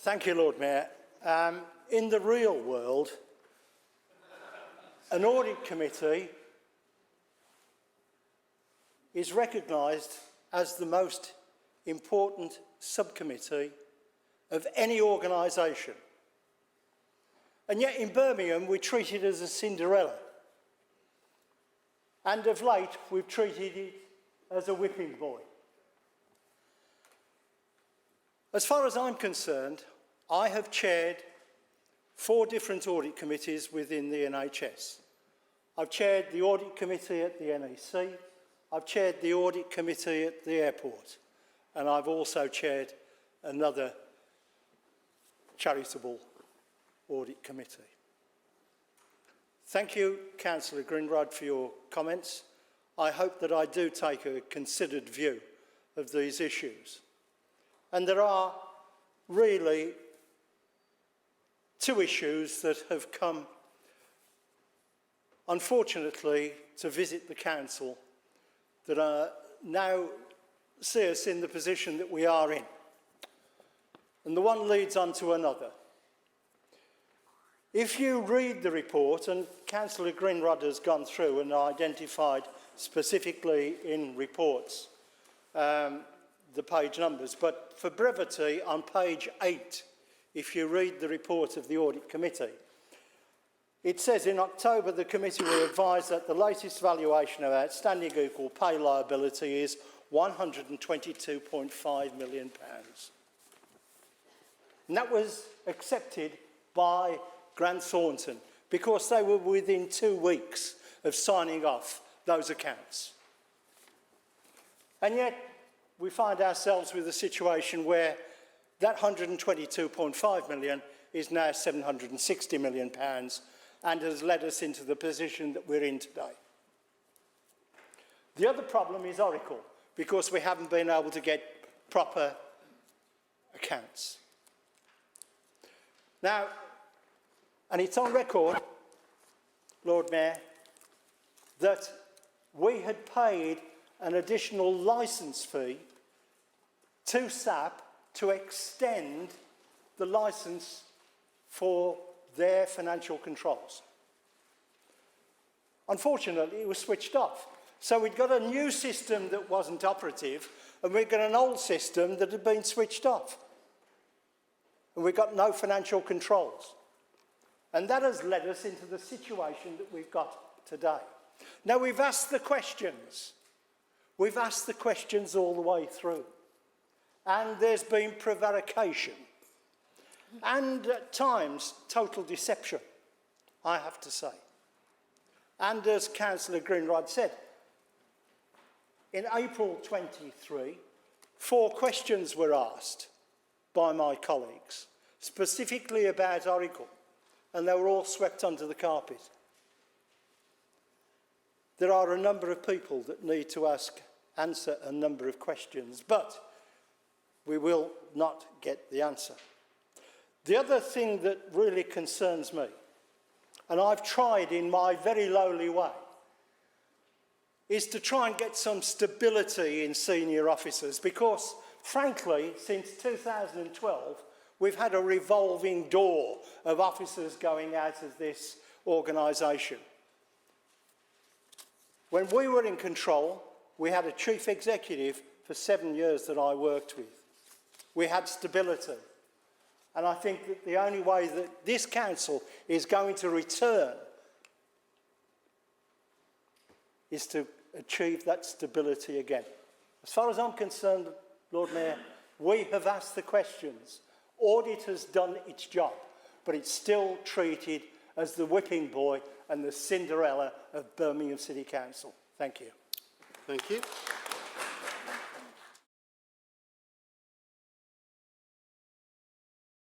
Thank you, Lord Mayor. In the real world, an audit committee is recognised as the most important subcommittee of any organisation. And yet in Birmingham we treat it as a Cinderella. And of late we've treated it as a whipping boy. As far as I'm concerned, I have chaired 4 different audit committees within the NHS. I've chaired the audit committee at the NEC, I've chaired the audit committee at the airport, and I've also chaired another charitable audit committee. Thank you, Councillor Greenrod, for your comments. I hope that I do take a considered view of these issues. And there are really 2 issues that have come, unfortunately, to visit the Council that are now see us in the position that we are in. And the one leads on to another. If you read the report, and Councillor Greenrod has gone through and identified specifically in reports the page numbers, but for brevity, on page 8, if you read the report of the Audit Committee, it says in October the committee were advised that the latest valuation of outstanding equal pay liability is £122.5 million. And that was accepted by Grant Thornton because they were within 2 weeks of signing off those accounts. And yet we find ourselves with a situation where that £122.5 million is now £760 million and has led us into the position that we're in today. The other problem is Oracle, because we haven't been able to get proper accounts. Now, and it's on record, Lord Mayor, that we had paid an additional licence fee to SAP to extend the licence for their financial controls. Unfortunately, it was switched off. So we'd got a new system that wasn't operative, and we'd got an old system that had been switched off. And we've got no financial controls. And that has led us into the situation that we've got today. Now, we've asked the questions. We've asked the questions all the way through. And there's been prevarication. And at times, total deception, I have to say. And as Councillor Greenrod said, in April 23, 4 questions were asked by my colleagues, specifically about Oracle, and they were all swept under the carpet. There are a number of people that need to answer a number of questions, but we will not get the answer. The other thing that really concerns me, and I've tried in my very lowly way, is to try and get some stability in senior officers because, frankly, since 2012, we've had a revolving door of officers going out of this organisation. When we were in control, we had a chief executive for 7 years that I worked with. We had stability. And I think that the only way that this council is going to return is to achieve that stability again. As far as I'm concerned, Lord Mayor, we have asked the questions. Audit has done its job, but it's still treated as the whipping boy and the Cinderella of Birmingham City Council. Thank you. Thank you.